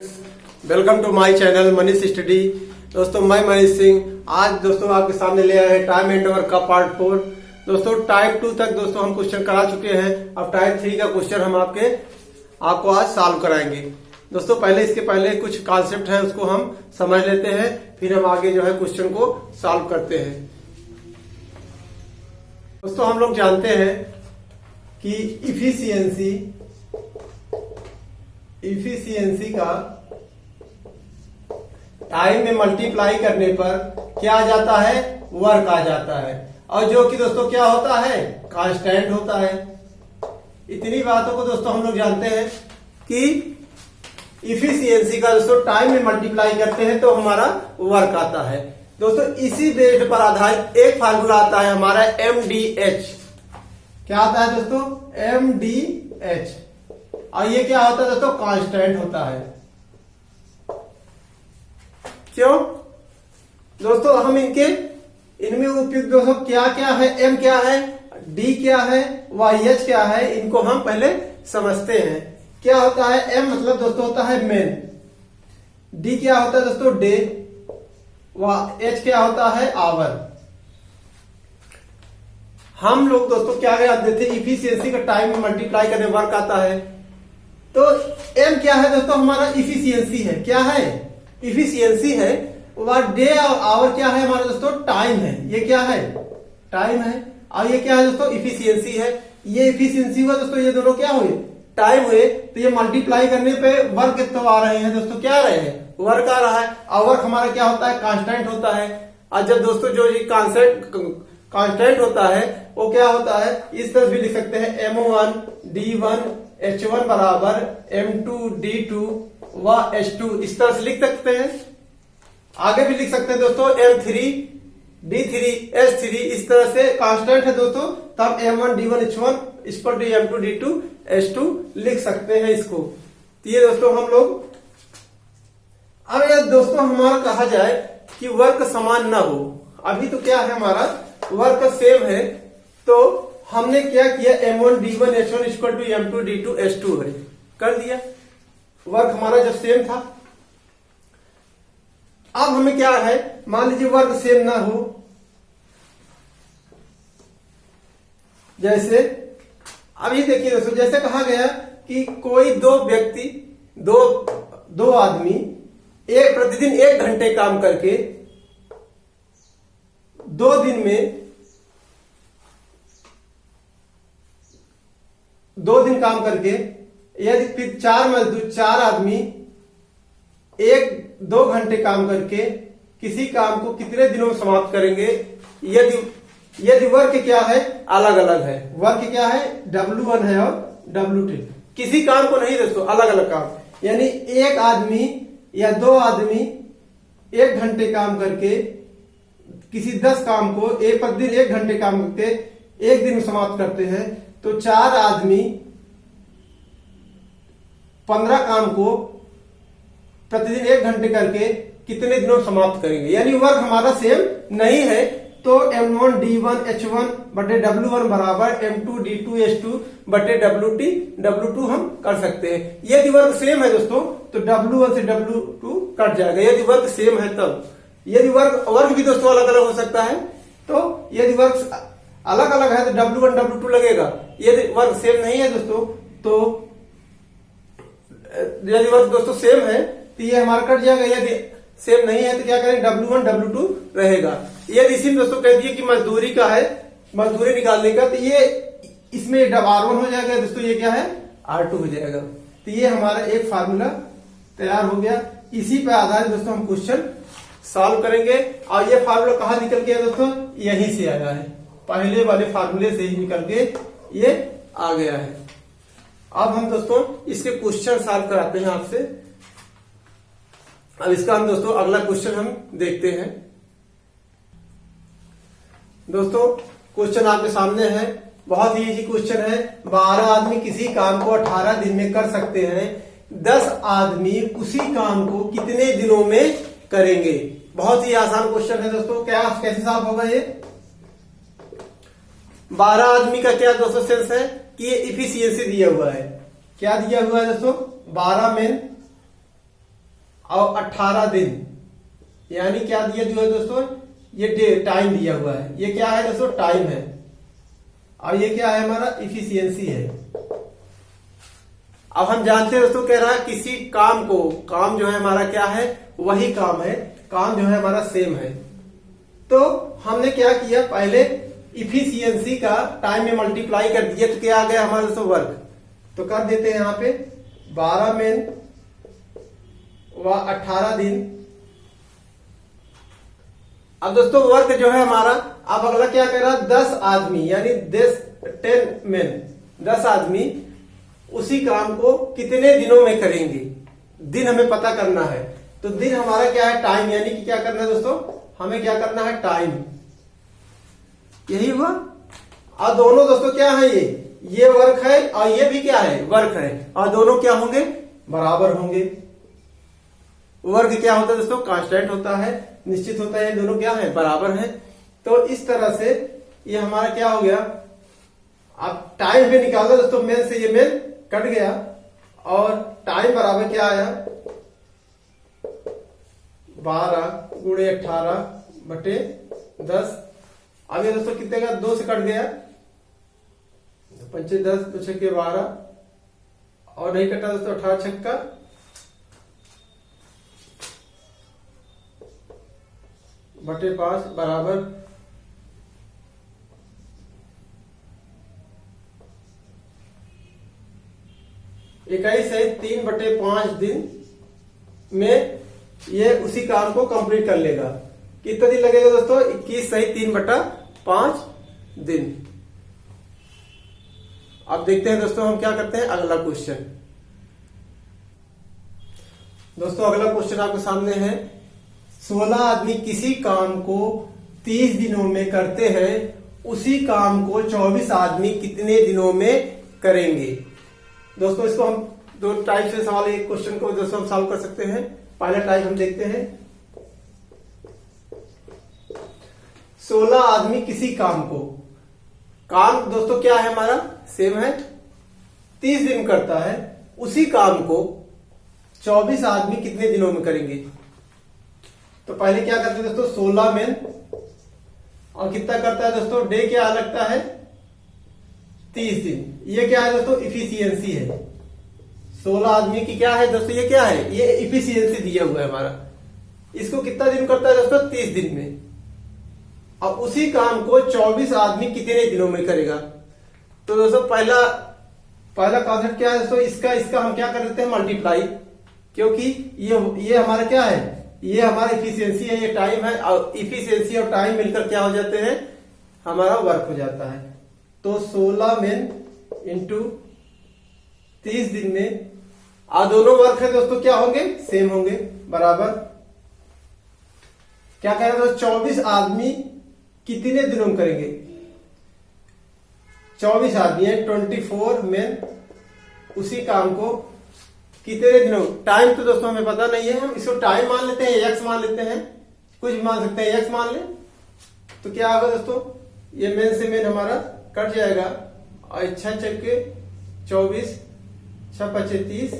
Welcome to my channel Manish study. दोस्तों मैं मनीष सिंह आज दोस्तों आपके सामने ले आए हैं टाइम एंड वर्क का पार्ट 4। दोस्तों टाइप 2 तक दोस्तों हम क्वेश्चन करा चुके हैं। अब टाइप 3 का क्वेश्चन हम आपको आज सॉल्व कराएंगे। दोस्तों इसके पहले कुछ कॉन्सेप्ट है उसको हम समझ लेते हैं, फिर हम आगे जो है क्वेश्चन को सॉल्व करते हैं। दोस्तों हम लोग जानते हैं कि इफिशियंसी का टाइम में मल्टीप्लाई करने पर क्या आ जाता है, वर्क आ जाता है, और जो कि दोस्तों क्या होता है, कांस्टेंट होता है। इतनी बातों को दोस्तों हम लोग जानते हैं कि इफिशियंसी का दोस्तों टाइम में मल्टीप्लाई करते हैं तो हमारा वर्क आता है। दोस्तों इसी बेस्ड पर आधारित एक फार्मूला आता है हमारा MDH। क्या आता है दोस्तों, MDH, और ये क्या होता है दोस्तों, कांस्टेंट होता है। क्यों दोस्तों, हम इनमें उपयुक्त दोस्तों क्या क्या है, M क्या है, D क्या है, YH क्या है, इनको हम पहले समझते हैं। क्या होता है M मतलब दोस्तों होता है मेन, D क्या होता है दोस्तों डे, H क्या होता है आवर। हम लोग दोस्तों क्या जानते थे, इफिशियंसी का टाइम में मल्टीप्लाई करने वर्क आता है। तो M क्या है दोस्तों, हमारा इफिशियंसी है। क्या है, इफिशियंसी है। और डे और आवर क्या है हमारा दोस्तों, टाइम है। ये क्या है, टाइम है। और ये क्या है दोस्तों, इफिशियंसी है। ये इफिशियंसी हुआ दोस्तों, ये दोनों क्या हुए, टाइम हुए। तो ये मल्टीप्लाई करने पे वर्क तो आ रहे हैं दोस्तों, क्या आ रहे हैं, वर्क आ रहा है। और वर्क हमारा क्या होता है, कांस्टेंट होता है। और जब दोस्तों जो ये कांस्टेंट होता है वो क्या होता है, इस तरह भी लिख सकते हैं M1 D1 H1 बराबर M2 D2 व H2, इस तरह से लिख सकते हैं। आगे भी लिख सकते हैं दोस्तों M3 D3 H3, इस तरह से कांस्टेंट है दोस्तों, तब M1 D1 H1 इस पर M2 D2 H2 लिख सकते हैं इसको। तो ये दोस्तों हम लोग, अब यह दोस्तों हमारा कहा जाए कि वर्क समान ना हो, अभी तो क्या है हमारा वर्क सेम है। तो हमने क्या किया, M1 D1 H1 equal to M2 D2 H2 है, कर दिया। वर्क हमारा जब सेम था, अब हमें क्या है, मान लीजिए वर्क सेम ना हो, जैसे अभी देखिए दोस्तों, जैसे कहा गया कि कोई दो व्यक्ति, दो आदमी प्रतिदिन 1 घंटे काम करके 2 दिन में 2 दिन काम करके, यदि फिर 4 आदमी 1-2 घंटे काम करके किसी काम को कितने दिनों में समाप्त करेंगे, यदि वर्क क्या है, अलग अलग है। वर्क क्या है, W1 है और W2, किसी काम को नहीं दोस्तों, अलग अलग काम। यानी एक आदमी या 2 आदमी 1 घंटे काम करके किसी 10 काम को प्रतिदिन 1 घंटे काम करके 1 दिन में समाप्त करते हैं, तो 4 आदमी 15 काम को प्रतिदिन 1 घंटे करके कितने दिनों में समाप्त करेंगे। यानी वर्क हमारा सेम नहीं है। तो M1 D1 H1 बटे W1 बराबर M2 D2 H2 बटे W2 हम कर सकते हैं। यदि वर्क सेम है दोस्तों तो W1 से W2 कट जाएगा, यदि वर्क सेम है तब। यदि वर्क भी दोस्तों अलग अलग हो सकता है, तो यदि वर्क अलग अलग है तो W1 W2 लगेगा। यदि वर्क सेम नहीं है दोस्तों, तो यदि वर्क दोस्तों सेम है तो ये हमारा कट जाएगा। यदि सेम नहीं है तो क्या करेंगे, W1 W2 रहेगा। यदि इसी में दोस्तों कह दिए कि मजदूरी का है, मजदूरी निकालने का, तो ये इसमें R1 हो जाएगा दोस्तों, ये क्या है R2 हो जाएगा। तो ये हमारा एक फार्मूला तैयार हो गया। इसी पे आधारित दोस्तों हम क्वेश्चन सॉल्व करेंगे। और ये फार्मूला कहाँ निकल के आया दोस्तों, यहीं से आया है, पहले वाले फार्मूले से ही निकल के ये आ गया है। अब हम दोस्तों इसके क्वेश्चन सॉल्व कराते हैं आपसे। अब इसका हम दोस्तों अगला क्वेश्चन हम देखते हैं। दोस्तों क्वेश्चन आपके सामने है, बहुत ही इजी क्वेश्चन है। 12 आदमी किसी काम को 18 दिन में कर सकते हैं, 10 आदमी उसी काम को कितने दिनों में करेंगे। बहुत ही आसान क्वेश्चन है दोस्तों। कैसे सॉल्व होगा ये, 12 आदमी का क्या दोस्तों सेंस है कि ये इफिशियंसी दिया हुआ है। क्या दिया हुआ है दोस्तों, 12 मेन और 18 दिन, यानी क्या दिया हुआ है दोस्तों, ये टाइम दिया हुआ है। ये क्या है दोस्तों, टाइम है। और ये क्या है, हमारा इफिशियंसी है। अब हम जानते हैं दोस्तों, कह रहा है किसी काम को, काम जो है हमारा क्या है, वही काम है, काम जो है हमारा सेम है। तो हमने क्या किया, पहले इफिशियंसी का टाइम में मल्टीप्लाई कर दिया, तो क्या आ गया हमारा दोस्तों, वर्क। तो कर देते हैं यहाँ पे 12 मेन व 18 दिन। अब दोस्तों वर्क जो है हमारा, अब अगला क्या कह रहा है, 10 आदमी, यानी 10 मेन, 10 आदमी उसी काम को कितने दिनों में करेंगे, दिन हमें पता करना है। तो दिन हमारा क्या है, टाइम, यानी कि क्या करना है दोस्तों, हमें क्या करना है, टाइम। यही हुआ। और दोनों दोस्तों क्या है, ये वर्क है और ये भी क्या है, वर्क है, और दोनों क्या होंगे, बराबर होंगे। वर्क क्या होता है दोस्तों, कांस्टेंट होता है, निश्चित होता है, दोनों क्या है, बराबर है। तो इस तरह से ये हमारा क्या हो गया। अब टाइम पे निकाला दोस्तों, मेन से ये मेन कट गया और टाइम बराबर क्या आया, 12 गुणे 18 बटे 10। अब ये दोस्तों कितने का, 2 से कट गया, 5 10 2 6 12, और नहीं कटा दोस्तों, 18 छक्का बटे 5 बराबर 21 है। 3 बटे 5 दिन में ये उसी काम को कंप्लीट कर लेगा। कितना दिन लगेगा दोस्तों, 21 सही 3 बटा 5 दिन। अब देखते हैं दोस्तों, हम क्या करते हैं, अगला क्वेश्चन। दोस्तों अगला क्वेश्चन आपके सामने है, 16 आदमी किसी काम को 30 दिनों में करते हैं, उसी काम को 24 आदमी कितने दिनों में करेंगे। दोस्तों इसको हम दो टाइप से सवाल, एक क्वेश्चन को दोस्तों हम सॉल्व कर सकते हैं। पहला टाइप हम देखते हैं, 16 आदमी किसी काम को, काम दोस्तों क्या है हमारा, सेम है, 30 दिन करता है, उसी काम को 24 आदमी कितने दिनों में करेंगे। तो पहले क्या करते हैं दोस्तों, 16 मेन, और कितना करता है दोस्तों, डे क्या लगता है, 30 दिन। ये क्या है दोस्तों, इफिशियंसी है। 16 आदमी की क्या है दोस्तों, ये क्या है, ये इफिशियंसी दिया हुआ है हमारा। इसको कितना दिन करता है दोस्तों, 30 दिन में। अब उसी काम को 24 आदमी कितने दिनों में करेगा। तो दोस्तों पहला कॉन्सेप्ट क्या है दोस्तों, इसका हम क्या कर देते हैं, मल्टीप्लाई, क्योंकि ये हमारा क्या है, ये हमारा इफिशियंसी है, ये टाइम है, और इफिशियंसी और टाइम मिलकर क्या हो जाते हैं, हमारा वर्क हो जाता है। तो 16 मेन इंटू 30 दिन में, दोनों वर्क है दोस्तों क्या होंगे, सेम होंगे, बराबर क्या कह रहे हैं, 24 आदमी कितने दिनों में करेंगे, 24 आदमी है, 24 मेन उसी काम को कितने दिनों। टाइम तो दोस्तों हमें पता नहीं है, हम इसको टाइम मान लेते हैं, एक्स मान लेते हैं, कुछ भी मान सकते हैं, एक्स मान ले। तो क्या होगा दोस्तों, ये मेन से मेन हमारा कट जाएगा, और 6 चक्के 24, 6 5 30,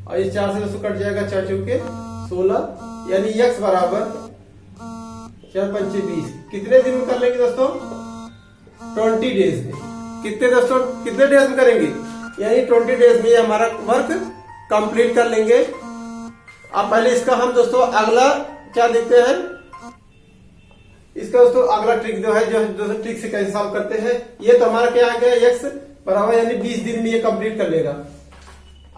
और ये 4 से दोस्तों कट जाएगा, 4 चौके 16, यानी एक्स बराबर 4 5 20। कितने दिन में कर लेंगे दोस्तों, 20 डेज में। कितने दोस्तों, कितने डेज में करेंगे, यानी 20 डेज में हमारा वर्क कंप्लीट कर लेंगे। अब पहले इसका हम दोस्तों अगला क्या देखते हैं, इसका दोस्तों अगला ट्रिक जो है, जो ट्रिक से कैसे सॉल्व करते हैं। ये तो हमारा क्या आ गया, एक्स बराबर यानी 20 दिन में ये कंप्लीट कर लेगा।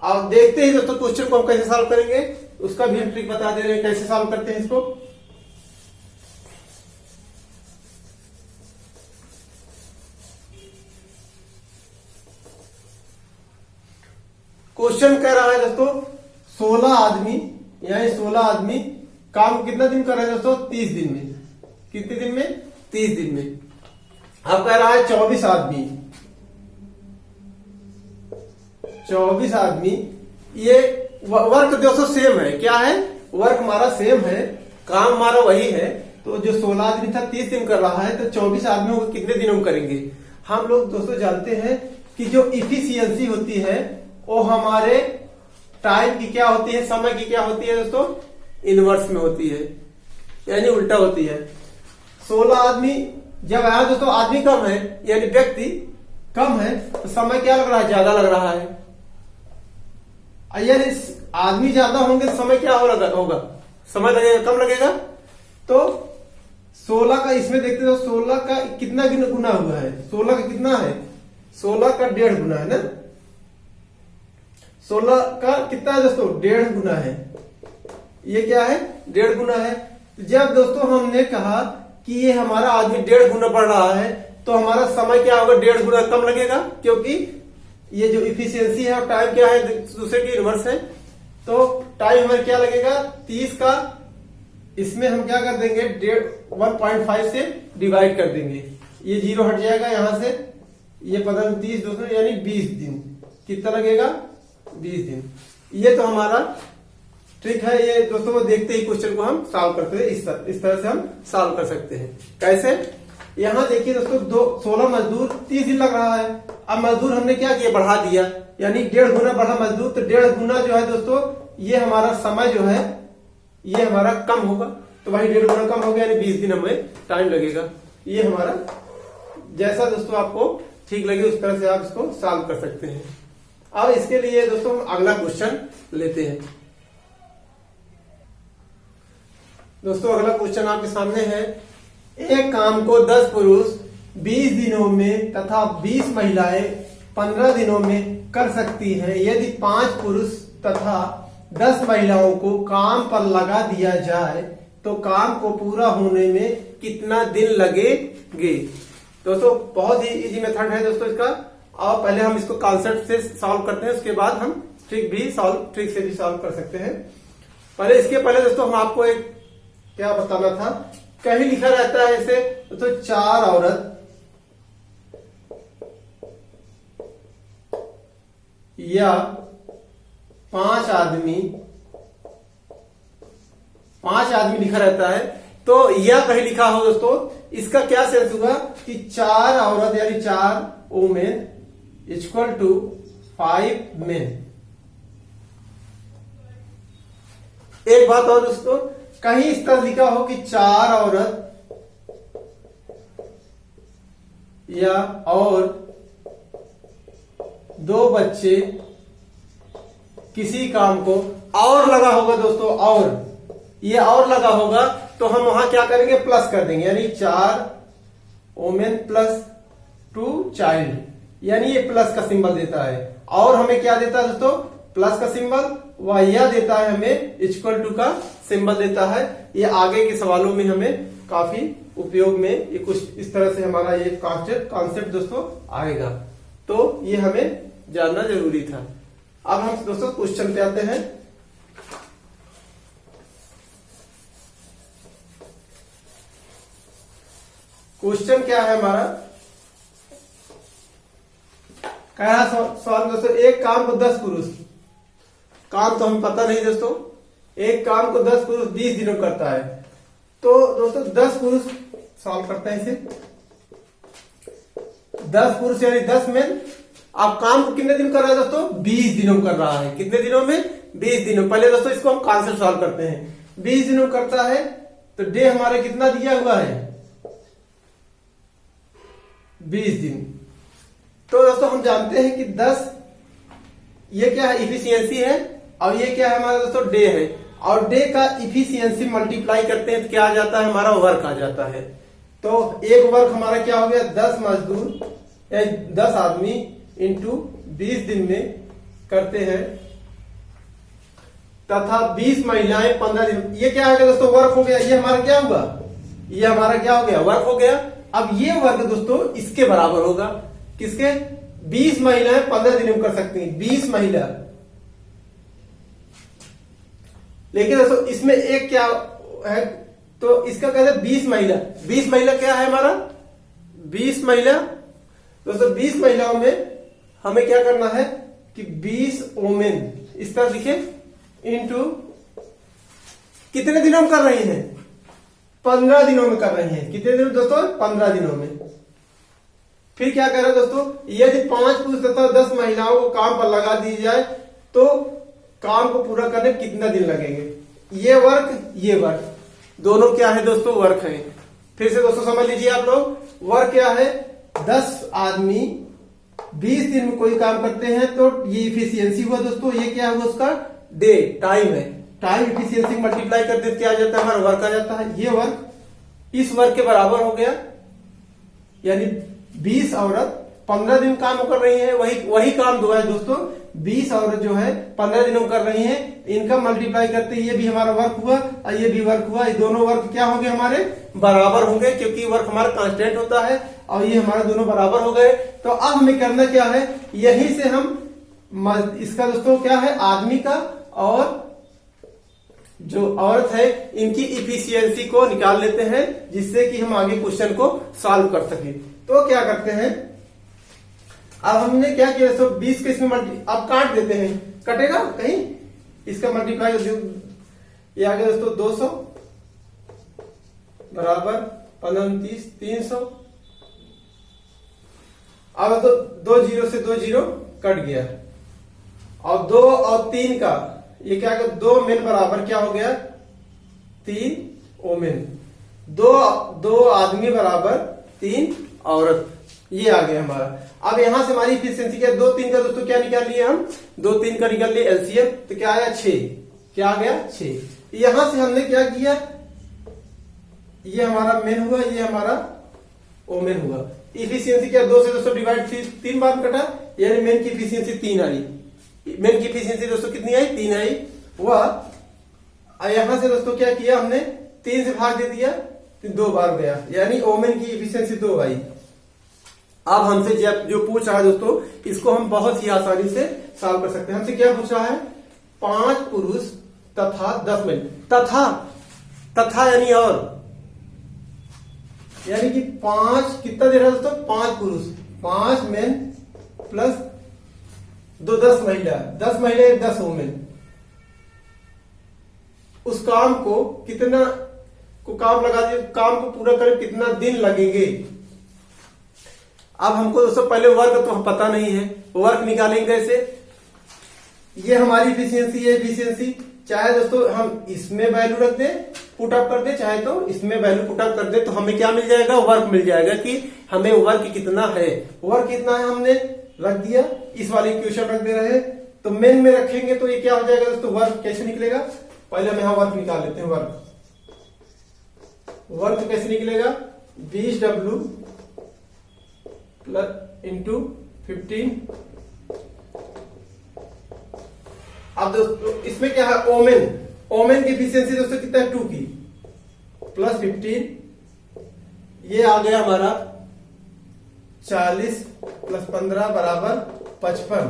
अब देखते हैं दोस्तों क्वेश्चन को हम कैसे सॉल्व करेंगे, उसका भी हम ट्रिक बता दे रहे हैं कैसे सॉल्व करते हैं इसको। क्वेश्चन कह रहा है दोस्तों 16 आदमी, यानी 16 आदमी काम कितना दिन कर रहे हैं दोस्तों, 30 दिन में। कितने दिन में, 30 दिन में। अब कह रहा है 24 आदमी, 24 आदमी, ये वर्क दोस्तों सेम है, क्या है, वर्क हमारा सेम है, काम हमारा वही है। तो जो 16 आदमी था 30 दिन कर रहा है, तो 24 आदमियों को कितने दिनों में करेंगे। हम लोग दोस्तों जानते हैं कि जो इफिशियंसी होती है वो हमारे टाइम की क्या होती है, समय की क्या होती है दोस्तों, इनवर्स में होती है, यानी उल्टा होती है। 16 आदमी जब आया दोस्तों, आदमी कम है यानी व्यक्ति कम है, तो समय क्या लग रहा है, ज्यादा लग रहा है। यानी आदमी ज्यादा होंगे तो समय क्या होगा, समय लगेगा, कम लगेगा। तो 16 का इसमें देखते हो, 16 का कितना गुना हुआ है, 16 का कितना है, 16 का 1.5 गुना है ना, 16 का कितना है दोस्तों, 1.5 गुना है। ये क्या है, 1.5 गुना है। जब दोस्तों हमने कहा कि ये हमारा आदमी 1.5 गुना बढ़ रहा है, तो हमारा समय क्या होगा, 1.5 गुना कम लगेगा, क्योंकि ये जो इफिशियंसी है और टाइम क्या है, दूसरे की इनवर्स है। तो टाइम हमें क्या लगेगा, 30 का इसमें हम क्या कर देंगे, 1.5 से डिवाइड कर देंगे, ये 0 हट जाएगा यहां से, ये 30 दोस्तों यानी 20 दिन। कितना लगेगा, 20 दिन। ये तो हमारा ट्रिक है। ये दोस्तों को देखते ही क्वेश्चन को हम सॉल्व करते हैं, इस तरह से हम सॉल्व कर सकते हैं। कैसे, यहां देखिए दोस्तों, 16 मजदूर 30 दिन लग रहा है। अब मजदूर हमने क्या किया, बढ़ा दिया, यानी 1.5 गुना बढ़ा मजदूर, तो 1.5 गुना जो है दोस्तों, ये हमारा समय जो है ये हमारा कम होगा, तो भाई 1.5 गुना कम हो गया, यानी 20 दिन हमें टाइम लगेगा। ये हमारा, जैसा दोस्तों आपको ठीक लगे उस तरह से आप इसको सॉल्व कर सकते हैं। अब इसके लिए दोस्तों हम अगला क्वेश्चन लेते हैं। दोस्तों अगला क्वेश्चन आपके सामने है, एक काम को 10 पुरुष 20 दिनों में तथा 20 महिलाएं 15 दिनों में कर सकती हैं। यदि 5 पुरुष तथा 10 महिलाओं को काम पर लगा दिया जाए तो काम को पूरा होने में कितना दिन लगेंगे। दोस्तों बहुत ही इजी मेथड है दोस्तों इसका। और पहले हम इसको कॉन्सेप्ट से सॉल्व करते हैं, उसके बाद हम ट्रिक से भी सॉल्व कर सकते हैं। इसके पहले दोस्तों हम आपको एक क्या बताना था, कहीं लिखा रहता है ऐसे तो 4 औरत या 5 आदमी लिखा रहता है, तो यह कहीं लिखा हो दोस्तों, इसका क्या सेंस हुआ कि 4 औरत यानी 4 वुमेन इक्वल टू 5 मेन। एक बात और दोस्तों, कहीं इस तरह लिखा हो कि 4 औरत या और 2 बच्चे किसी काम को और लगा होगा दोस्तों, और ये और लगा होगा तो हम वहां क्या करेंगे, प्लस कर देंगे, यानी 4 वुमेन प्लस 2 चाइल्ड, यानी ये प्लस का सिंबल देता है। और हमें क्या देता है दोस्तों, प्लस का सिंबल, वह यह देता है हमें इक्वल टू का सिंबल देता है। ये आगे के सवालों में हमें काफी उपयोग में ये कुछ इस तरह से हमारा ये कॉन्सेप्ट दोस्तों आएगा, तो ये हमें जानना जरूरी था। अब हम दोस्तों क्वेश्चन पे आते हैं। क्वेश्चन क्या है हमारा, कह रहा सवाल दोस्तों, एक काम को 10 पुरुष, काम तो हमें पता नहीं दोस्तों, एक काम को 10 पुरुष 20 दिनों करता है। तो दोस्तों 10 पुरुष सॉल्व करते हैं इसे, 10 पुरुष यानी 10 मेन। आप काम को कितने दिन कर रहा है दोस्तों, 20 दिनों कर रहा है। कितने दिनों में, 20 दिनों। पहले दोस्तों इसको हम कॉन्सेप्ट सॉल्व करते हैं। 20 दिनों करता है तो डे हमारे कितना दिया हुआ है, 20 दिन। तो दोस्तों हम जानते हैं कि 10 ये क्या है, इफिशियंसी है, और ये क्या है हमारा दोस्तों, डे है। और डे का इफिशियंसी मल्टीप्लाई करते हैं तो क्या आ जाता है, हमारा वर्क आ जाता है। तो एक वर्क हमारा क्या हो गया, 10 मजदूर या 10 आदमी इंटू 20 दिन में करते हैं तथा 20 महिलाएं 15 दिन। ये क्या हो गया दोस्तों, वर्क हो गया। ये हमारा क्या हुआ, ये हमारा क्या हो गया, वर्क हो गया। अब ये वर्क दोस्तों इसके बराबर होगा, किसके, 20 महिलाएं 15 दिन में कर सकती हैं, 20 महिला। लेकिन दोस्तों इसमें एक क्या है, तो इसका कहते हैं 20 महिला। 20 महिला क्या है हमारा, 20 महिला दोस्तों, 20 महिलाओं में हमें क्या करना है कि 20 वुमेन इस तरह लिखे, इंटू कितने दिनों में कर रही हैं, 15 दिनों में कर रही हैं। कितने दिनों दोस्तों, 15 दिनों में। फिर क्या कह रहे हैं दोस्तों, यदि 5 पुरुष तथा 10 महिलाओं को काम पर लगा दी जाए तो काम को पूरा करने में कितना दिन लगेंगे। ये वर्क दोनों क्या है दोस्तों, वर्क है। फिर से दोस्तों समझ लीजिए आप लोग, वर्क क्या है, 10 आदमी 20 दिन में कोई काम करते हैं तो ये इफिशियंसी हुआ दोस्तों। ये क्या हुआ, उसका डे टाइम है। टाइम इफिशियंसी मल्टीप्लाई करते क्या आ जाता है, हमारा वर्क आ जाता है। ये वर्क इस वर्क के बराबर हो गया, यानी 20 औरत 15 दिन काम कर रही है, वही काम दो है दोस्तों। 20 औरत जो है 15 दिनों कर रही हैं, इनका मल्टीप्लाई करते ये भी हमारा वर्क हुआ और ये भी वर्क हुआ। ये दोनों वर्क क्या होंगे, हमारे बराबर होंगे, क्योंकि वर्क हमारा कांस्टेंट होता है और ये हमारे दोनों बराबर हो गए। तो अब हमें करना क्या है, यहीं से हम इसका दोस्तों क्या है, आदमी का और जो औरत है इनकी इफिशियंसी को निकाल लेते हैं, जिससे कि हम आगे क्वेश्चन को सॉल्व कर सके। तो क्या करते हैं, अब हमने क्या किया, 20 के इसमें अब काट देते हैं, कटेगा कहीं, इसका मल्टीप्लाई ये आ गया दोस्तों 200 बराबर 15 30 300। अब तो 2 जीरो से 2 जीरो कट गया, और 2 और 3 का ये क्या, 2 मेन बराबर क्या हो गया, 3 ओमेन। 2 आदमी बराबर 3 औरत, ये आ गया हमारा। अब यहां से हमारी इफिशियंसी क्या, 2 3 का दोस्तों क्या निकाल लिए हम, 2 3 का निकाल लिए एलसीएम, तो क्या आया 6, क्या आ गया 6। यहां से हमने क्या किया, ये हमारा मेन हुआ, ये हमारा ओमेन हुआ। इफिशियंसी क्या, 2 से दोस्तों डिवाइड 3 बार कटा, यानी मेन की इफिशियंसी 3 आई। मेन की इफिशियंसी दोस्तों कितनी आई, 3 आई। वह यहां से दोस्तों क्या किया हमने, 3 से भाग दे दिया, 2 बार गया, यानी ओमेन की इफिशियंसी 2 आई। अब हमसे जो पूछ रहा है दोस्तों, इसको हम बहुत ही आसानी से सॉल्व कर सकते हैं। हमसे क्या पूछ रहा है, 5 पुरुष तथा 10 महिला। तथा यानी और, यानी कि 5 कितना दे रहा है दोस्तों, 5 पुरुष 5 मेन प्लस 10 महिला, 10 महिला 10 वुमेन। उस काम को कितना को काम लगा दिए, काम को पूरा करें कितना दिन लगेंगे। अब हमको दोस्तों पहले वर्क तो हम पता नहीं है, वर्क निकालेंगे कैसे। ये हमारी इफिशियंसी है, इफिशियंसी चाहे दोस्तों हम इसमें वैल्यू रख दे, पुट अप कर दे, चाहे तो इसमें वैल्यू पुट अप कर दे, तो हमें क्या मिल जाएगा, वर्क मिल जाएगा कि हमें वर्क कितना है। वर्क कितना है हमने रख दिया, इस वाले इक्वेशन रख दे रहे हैं, तो मेन में रखेंगे तो ये क्या हो जाएगा दोस्तों, वर्क कैसे निकलेगा। पहले हम यहां वर्क निकाल लेते हैं। वर्क कैसे निकलेगा, 20W प्लस इंटू 15। अब दोस्तों इसमें क्या है, ओमेन की इफिशियंसी दोस्तों कितना है, 2 की प्लस 15, ये आ गया हमारा 40 प्लस 15 बराबर 55।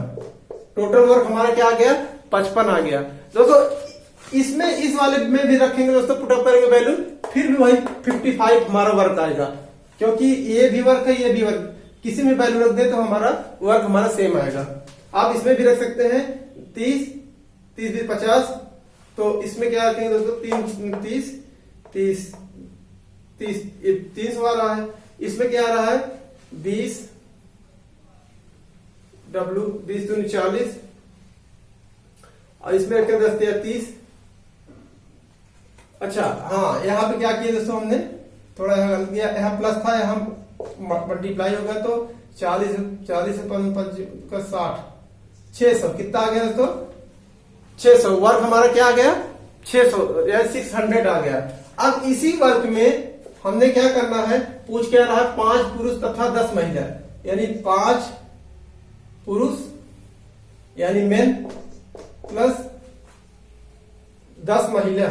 टोटल वर्क हमारा क्या आ गया, 55 आ गया दोस्तों। इसमें इस वाले में भी रखेंगे दोस्तों, पुटअप करेंगे वैल्यू, फिर भी वही 55 हमारा वर्क आएगा, क्योंकि ये भी वर्क है, ये भी वर्क, किसी में वैल्यू रख दे तो हमारा वर्क हमारा सेम आएगा। आप इसमें भी रख सकते हैं 30 30 50, तो इसमें क्या रखेंगे दोस्तों, 300 आ रहा है। इसमें क्या आ रहा है, 20 W 20 दूनी 40, और इसमें रखें 10 या 30। अच्छा हाँ, यहाँ पे क्या किया दोस्तों हमने, थोड़ा यहाँ गलत किया, यहाँ प्लस था, यहाँ मल्टीप्लाई होगा तो 40 से 5 का 60, 600 कितना आ गया दोस्तों, 600। वर्क हमारा क्या आ गया, 600 या 600 आ गया। अब इसी वर्क में हमने क्या करना है, पूछ क्या रहा है, 5 पुरुष तथा 10 महिला, यानी 5 पुरुष यानी मेन प्लस 10 महिला।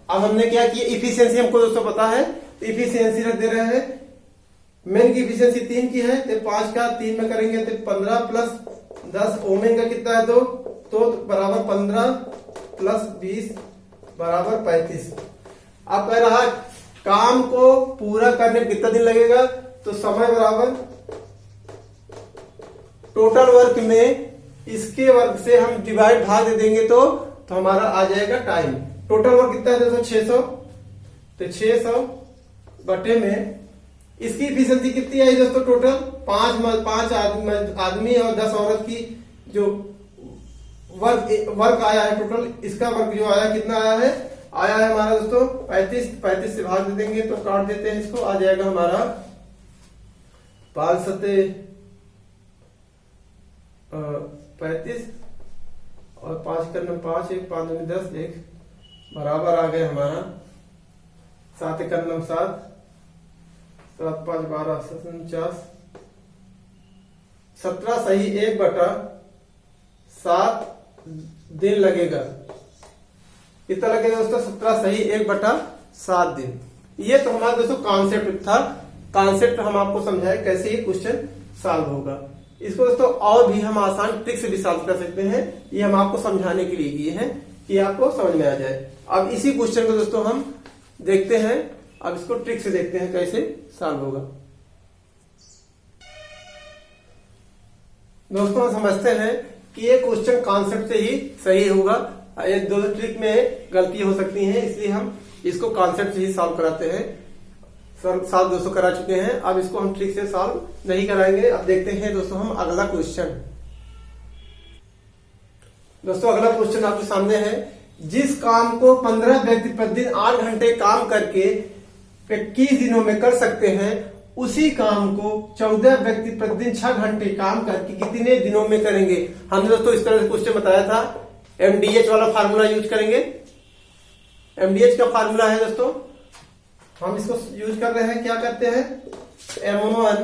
अब हमने क्या किया, इफिशियंसी हमको दोस्तों पता है, तो इफिशियंसी रख दे रहे हैं। मेन की इफिशियंसी 3 की है, तो 5 का 3 में करेंगे तो 15 प्लस 10, ओमेन का कितना है 2, तो बराबर 15 प्लस 20 बराबर 35। अब कह रहा है काम को पूरा करने में कितना दिन लगेगा, तो समय बराबर टोटल वर्क में इसके वर्क से हम डिवाइड भाग दे देंगे तो हमारा आ जाएगा टाइम। टोटल वर्क कितना है दोस्तों, 600, तो 600 बटे में इसकी इफिशियंसी कितनी आई दोस्तों, टोटल 5 आदमी और 10 औरत की जो वर्क आया है टोटल, इसका वर्क जो आया कितना आया है हमारा दोस्तों 35 से भाग दे देंगे तो काट देते हैं इसको, आ जाएगा हमारा 5 सत्ते 35 और 5 करना 5 1 5 दूनी 10 1 बराबर आ गया हमारा 7 करना 7 7 5 12 7 49 17 सही 1/7 दिन लगेगा। कितना लगेगा दोस्तों 17 सही 1/7 दिन। ये तो हमारा दोस्तों कॉन्सेप्ट था, कॉन्सेप्ट हम आपको समझाए कैसे ये क्वेश्चन सॉल्व होगा। इसको दोस्तों और भी हम आसान ट्रिक से भी सॉल्व कर सकते हैं, ये हम आपको समझाने के लिए किए हैं कि आपको समझ में आ जाए। अब इसी क्वेश्चन को दोस्तों हम देखते हैं, अब इसको ट्रिक से देखते हैं कैसे सॉल्व होगा। दोस्तों समझते हैं कि ये क्वेश्चन कॉन्सेप्ट से ही सही होगा, ये दो ट्रिक में गलती हो सकती है, इसलिए हम इसको कॉन्सेप्ट से ही सॉल्व कराते हैं। सॉल्व दोस्तों करा चुके हैं, अब इसको हम ट्रिक से सॉल्व नहीं कराएंगे। अब देखते हैं दोस्तों हम अगला क्वेश्चन। दोस्तों अगला क्वेश्चन आपके सामने है, जिस काम को 15 व्यक्ति प्रतिदिन 8 घंटे काम करके 21 दिनों में कर सकते हैं, उसी काम को 14 व्यक्ति प्रतिदिन 6 घंटे काम करके कितने दिनों में करेंगे। हमने दोस्तों इस तरह से क्वेश्चन बताया था, MDH वाला फार्मूला यूज करेंगे। MDH का फार्मूला है दोस्तों, हम इसको यूज कर रहे हैं, क्या करते हैं M1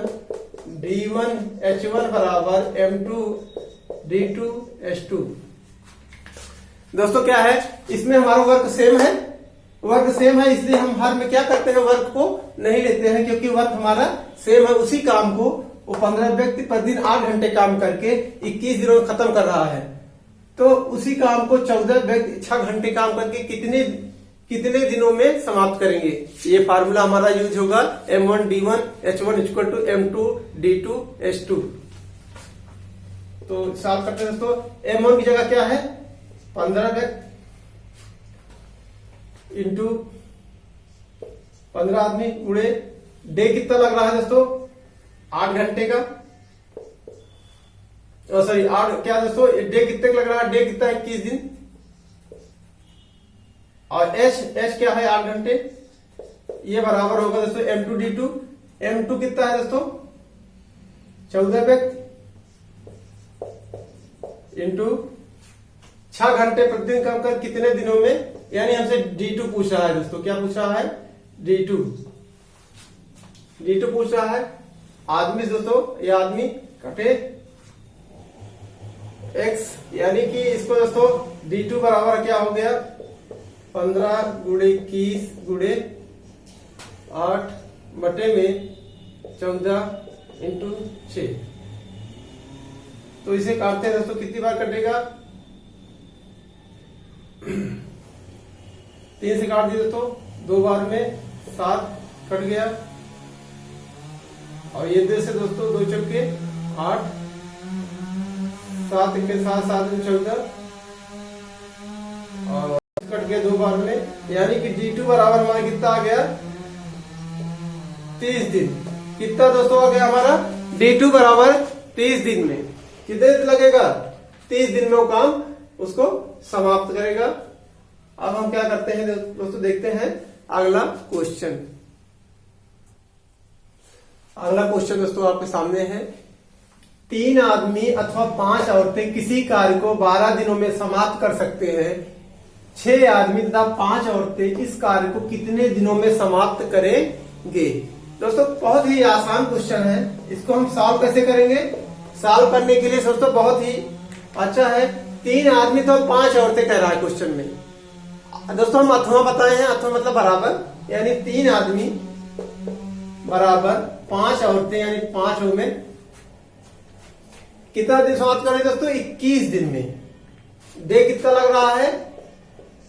D1 H1 बराबर M2 D2 H2। दोस्तों क्या है, इसमें हमारा वर्क सेम है, इसलिए हम हर में क्या करते हैं, वर्क को नहीं लेते हैं, क्योंकि वर्क हमारा सेम है। उसी काम को वो 15 व्यक्ति प्रतिदिन 8 घंटे काम करके 21 दिनों में खत्म कर रहा है, तो उसी काम को 14 व्यक्ति 6 घंटे काम करके कितने दिनों में समाप्त करेंगे। ये फार्मूला हमारा यूज होगा M1 D1 H1 equal to M2 D2 H2। तो सॉल्व करते हैं दोस्तों, M1 की जगह क्या है 15 व्यक्ति इंटू 15 आदमी गुणे डे कितना लग रहा है दोस्तों 8 घंटे का, सॉरी 8 क्या दोस्तों डे कितने लग रहा है, डे कितना 21 दिन, और एच क्या है 8 घंटे, ये बराबर होगा दोस्तों M2 D2। M2 कितना है दोस्तों 14 व्यक्ति इंटू 6 घंटे प्रतिदिन काम कर कितने दिनों में, यानी हमसे D2 पूछ रहा है दोस्तों, क्या पूछ रहा है D2 पूछ रहा है। आदमी दोस्तों ये आदमी कटे X, यानी कि इसको दोस्तों D2 बराबर क्या हो गया 15 गुणे 21 गुणे 8 बटे में 14 इंटू 6। तो इसे काटते हैं दोस्तों, कितनी बार कटेगा 3 से काट दिए दोस्तों, 2 बार में 7 कट गया, और ये 2 से दोस्तों 2 चौके 8 7 के साथ 7 में 14 और कट गया 2 बार में, यानी कि D2 बराबर हमारा कितना आ गया 30 दिन। कितना दोस्तों आ गया हमारा D2 बराबर 30 दिन में, कितने दिन लगेगा 30 दिन में वो काम उसको समाप्त करेगा। अब हम क्या करते हैं दोस्तों, देखते हैं अगला क्वेश्चन। अगला क्वेश्चन दोस्तों आपके सामने है, 3 आदमी अथवा 5 औरतें किसी कार्य को 12 दिनों में समाप्त कर सकते हैं, 6 आदमी तथा 5 औरतें इस कार्य को कितने दिनों में समाप्त करेंगे। दोस्तों बहुत ही आसान क्वेश्चन है, इसको हम सॉल्व कैसे करेंगे। सॉल्व करने के लिए दोस्तों बहुत ही अच्छा है, 3 आदमी तो 5 औरतें कह रहा है क्वेश्चन में। दोस्तों हम अथवा बताए हैं, अथवा मतलब बराबर, यानी 3 आदमी बराबर 5 औरतें, यानी 5 में कितना दिन समाप्त करें दोस्तों 21 दिन में। डे कितना लग रहा है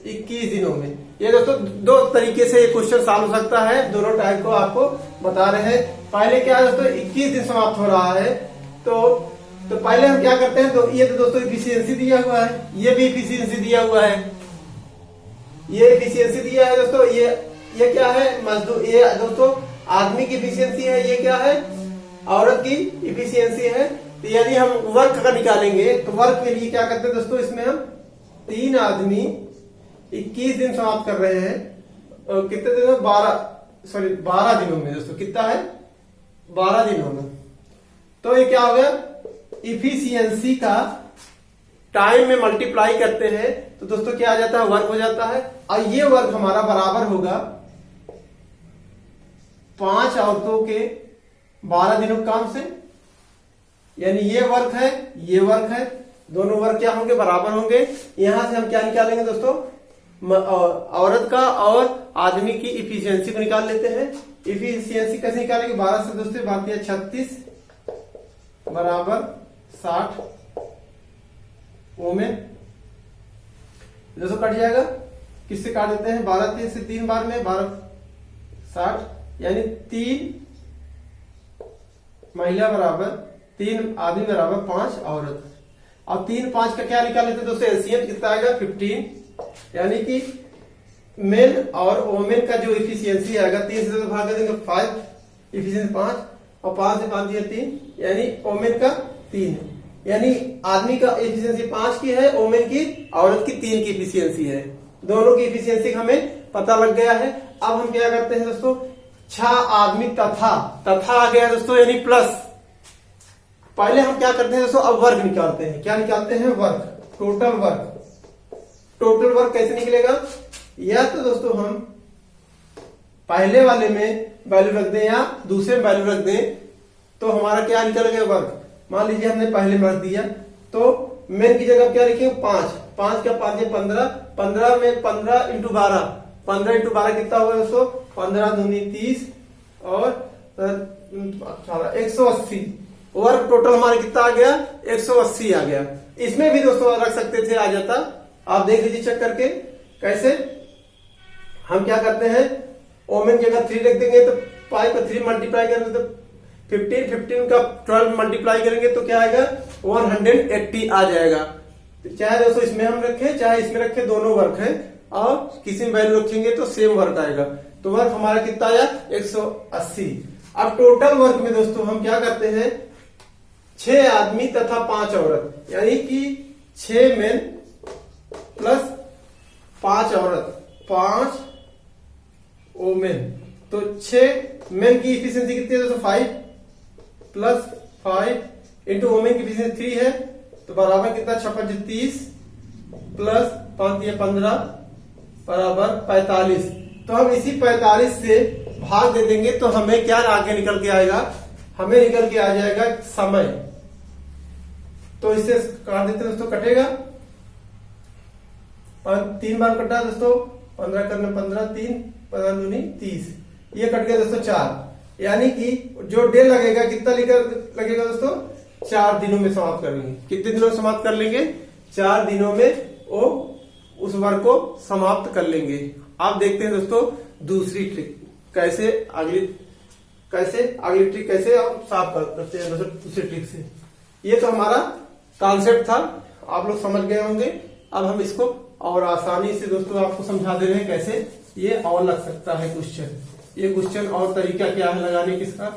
21 दिनों में। ये दोस्तों 2 तरीके से ये क्वेश्चन सॉल्व हो सकता है, दोनों टाइप को आपको बता रहे हैं। पहले क्या है दोस्तों 21 दिन समाप्त हो रहा है, तो पहले हम क्या करते हैं, तो ये तो दोस्तों इफिशियंसी दिया हुआ है, ये भी इफिशियंसी दिया हुआ है, ये इफिशियंसी दिया है दोस्तों, ये क्या है मजदूर, ये दोस्तों आदमी की इफिशियंसी है, ये क्या है औरत की इफिशियंसी है। तो यदि हम वर्क का निकालेंगे तो वर्क के लिए क्या करते हैं दोस्तों, इसमें हम 3 आदमी 21 दिन समाप्त कर रहे हैं और कितने दिनों में 12 दिनों में दोस्तों, कितना है 12 दिनों में। तो ये क्या हो गया, इफिशियंसी का टाइम में मल्टीप्लाई करते हैं तो दोस्तों क्या आ जाता है, वर्क हो जाता है। और ये वर्क हमारा बराबर होगा 5 औरतों के 12 दिनों के काम से, यानी ये वर्क है ये वर्क है, दोनों वर्क क्या होंगे, बराबर होंगे। यहां से हम क्या निकालेंगे दोस्तों, औरत का और आदमी की इफिशियंसी को निकाल लेते हैं। इफिशियंसी कैसे निकालेंगे, 12 से दोस्तों बाकी 36 बराबर 60 ओमेन दोस्तों कट जाएगा। किससे काट देते हैं, 12 3 से 3 बार में 12 60, यानी 3 महिला बराबर 3 आदमी बराबर 5 औरत। अब 3 5 का क्या निकाल लेते हैं दोस्तों, एलसीएम कितना आएगा 15, यानी कि मेन और वोमेन का जो इफिशियंसी आएगा 3 से भाग कर देंगे 5, इफिशियंसी 5 और 5 से 5 दिया 3, यानी वोमेन का 3, यानी आदमी का इफिशियंसी 5 की है, वोमेन की औरत की 3 की इफिशियंसी है। दोनों की इफिशियंसी हमें पता लग गया है। अब हम क्या करते हैं दोस्तों, 6 आदमी तथा आ गया दोस्तों, यानी प्लस। पहले हम क्या करते हैं दोस्तों, अब वर्क निकालते हैं। क्या निकालते हैं, work, total work. Total work कैसे निकलेगा, या तो दोस्तों हम पहले वाले में वैल्यू रख दें या दूसरे में वैल्यू रख दें, तो हमारा क्या निकल गया वर्क। मान लीजिए हमने पहले में रख दिया तो मेन की जगह क्या लिखेंगे 5 का 5 है 15, 15 में 15 इंटू 12, 15 इंटू 12 कितना होगा दोस्तों, 15 दूनी 30 और 180। वर्क टोटल हमारा कितना आ गया, 180 आ गया। इसमें भी दोस्तों रख सकते थे, आ जाता, आप देख लीजिए चेक करके। कैसे, हम क्या करते हैं, ओमेन की जगह 3 रख देंगे तो 5 का 3 मल्टीप्लाई करेंगे तो 15 का 12 मल्टीप्लाई करेंगे तो क्या आएगा 180 आ जाएगा। तो चाहे दोस्तों इसमें हम रखें चाहे इसमें रखें, दोनों वर्क है और किसी में वैल्यू रखेंगे तो सेम वर्क आएगा। तो वर्क हमारा कितना आया 180। अब टोटल वर्क में दोस्तों हम क्या करते हैं, 6 आदमी तथा 5 औरत, यानी कि 6 मेन प्लस 5 औरत, 5 वोमेन। तो 6 मेन की इफिशियंसी कितनी है दोस्तों 5 प्लस 5 इंटू वोमेन की इफिशियंसी 3 है, तो बराबर कितना 56 30 प्लस 5 15 बराबर 45। तो हम इसी 45 से भाग दे देंगे तो हमें क्या आगे निकल के आएगा, हमें निकल के आ जाएगा समय। तो इससे काट देते दोस्तों, कटेगा 3 बार कटा दोस्तों, 15 करना 15 3 15 दूनी 30, ये कट गया दोस्तों 4, यानी कि जो डे लगेगा कितना लगेगा दोस्तों, 4 दिनों में समाप्त करेंगे। कितने दिनों में समाप्त कर लेंगे, 4 दिनों में वो उस वर्क को समाप्त कर लेंगे। आप देखते हैं दोस्तों दूसरी ट्रिक कैसे, अगली ट्रिक कैसे आप साफ करते हैं दोस्तों दूसरी ट्रिक से। ये तो हमारा कॉन्सेप्ट था, आप लोग समझ गए होंगे। अब हम इसको और आसानी से दोस्तों आपको समझा दे रहे हैं कैसे ये और लग सकता है क्वेश्चन। ये क्वेश्चन और तरीका क्या है लगाने किसका।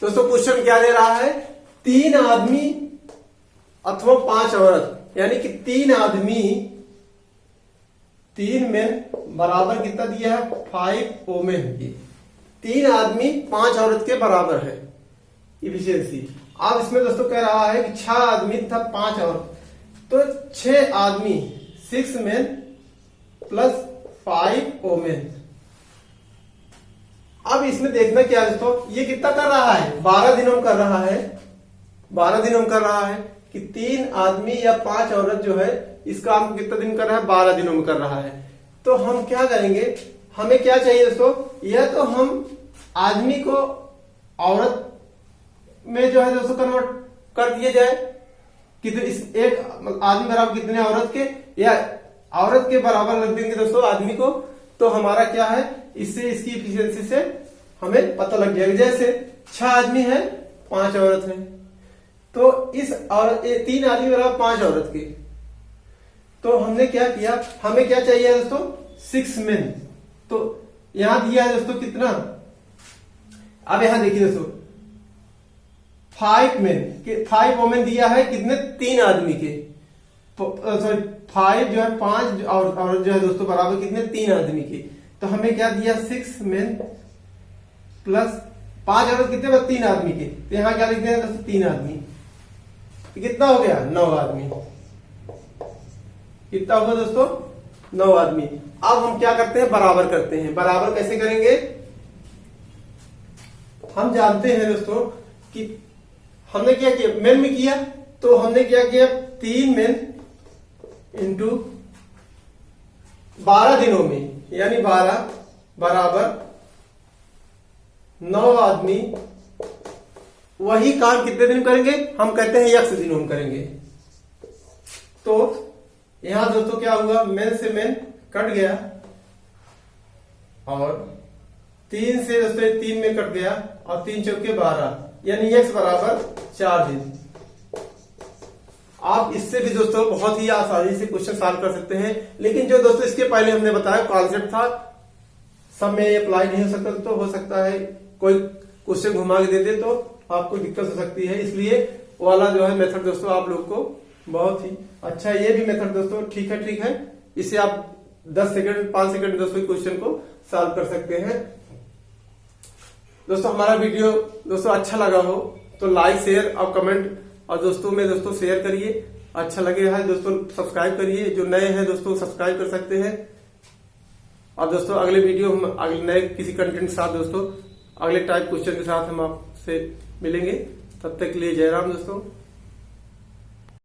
दोस्तों क्वेश्चन क्या दे रहा है, 3 आदमी अथवा 5 औरत, यानी कि 3 आदमी 3 मेन बराबर कितना दिया है 5 वोमेन की, 3 आदमी 5 औरत के बराबर है इफिशियंसी। अब इसमें दोस्तों कह रहा है कि 6 आदमी तथा 5 औरत, तो 6 आदमी 6 मेन प्लस 5 वोमेन। अब इसमें देखना क्या है दोस्तों, ये कितना कर रहा है 12 दिनों में कर रहा है, 12 दिनों में कर रहा है कि 3 आदमी या 5 औरत जो है इस काम को कितना दिन कर रहा है 12 दिनों में कर रहा है। तो हम क्या करेंगे, हमें क्या चाहिए दोस्तों, या तो हम आदमी को औरत में जो है दोस्तों कन्वर्ट कर दिया जाए, कितने इस एक आदमी बराबर कितने औरत के, या औरत के बराबर रख देंगे दोस्तों आदमी को, तो हमारा क्या है इससे इसकी इफिशियंसी से हमें पता लग जाएगा। जैसे 6 आदमी है 5 औरत है, तो इस और 3 आदमी बराबर 5 औरत के। तो हमने क्या किया, हमें क्या चाहिए दोस्तों 6 मेन। तो यहां दिया है दोस्तों कितना, अब यहां देखिए दोस्तों 5 मेन 5 वोमेन दिया है कितने 3 आदमी के, सॉरी 5 जो है 5 और जो है दोस्तों बराबर कितने 3 आदमी के। तो हमें क्या दिया 6 मेन प्लस 5 औरत कितने 3 आदमी के। तो यहां क्या लिखते हैं दोस्तों 3 आदमी, तो कितना हो गया 9 आदमी। कितना होगा दोस्तों 9 आदमी। अब हम क्या करते हैं बराबर करते हैं। बराबर कैसे करेंगे, हम जानते हैं दोस्तों कि हमने क्या किया मेन में किया, तो हमने क्या किया 3 मेन इंटू 12 दिनों में, यानी 12 बराबर 9 आदमी। वही काम कितने दिन करेंगे, हम कहते हैं x दिनों में करेंगे। तो यहां दोस्तों क्या हुआ, मेन से मेन कट गया और 3 से दोस्तों 3 में कट गया और 3 चौके 12, यानी x बराबर 4 दिन। आप इससे भी दोस्तों बहुत ही आसानी से क्वेश्चन सॉल्व कर सकते हैं। लेकिन जो दोस्तों इसके पहले हमने बताया कॉन्सेप्ट था, सब में अप्लाई नहीं हो सकता, तो हो सकता है कोई क्वेश्चन घुमा के दे दे तो आपको दिक्कत हो सकती है। इसलिए वाला जो है मेथड दोस्तों आप लोग को बहुत ही अच्छा, ये भी मेथड दोस्तों ठीक है। इसे आप 10 सेकंड 5 सेकंड दोस्तों क्वेश्चन को सॉल्व कर सकते हैं। दोस्तों हमारा वीडियो दोस्तों अच्छा लगा हो तो लाइक शेयर और कमेंट और दोस्तों में दोस्तों शेयर करिए। अच्छा लगे है दोस्तों सब्सक्राइब करिए, जो नए हैं दोस्तों सब्सक्राइब कर सकते हैं। और दोस्तों अगले वीडियो हम अगले नए किसी कंटेंट के साथ दोस्तों अगले टाइप क्वेश्चन के साथ हम आपसे मिलेंगे। तब तक के लिए जय राम दोस्तों।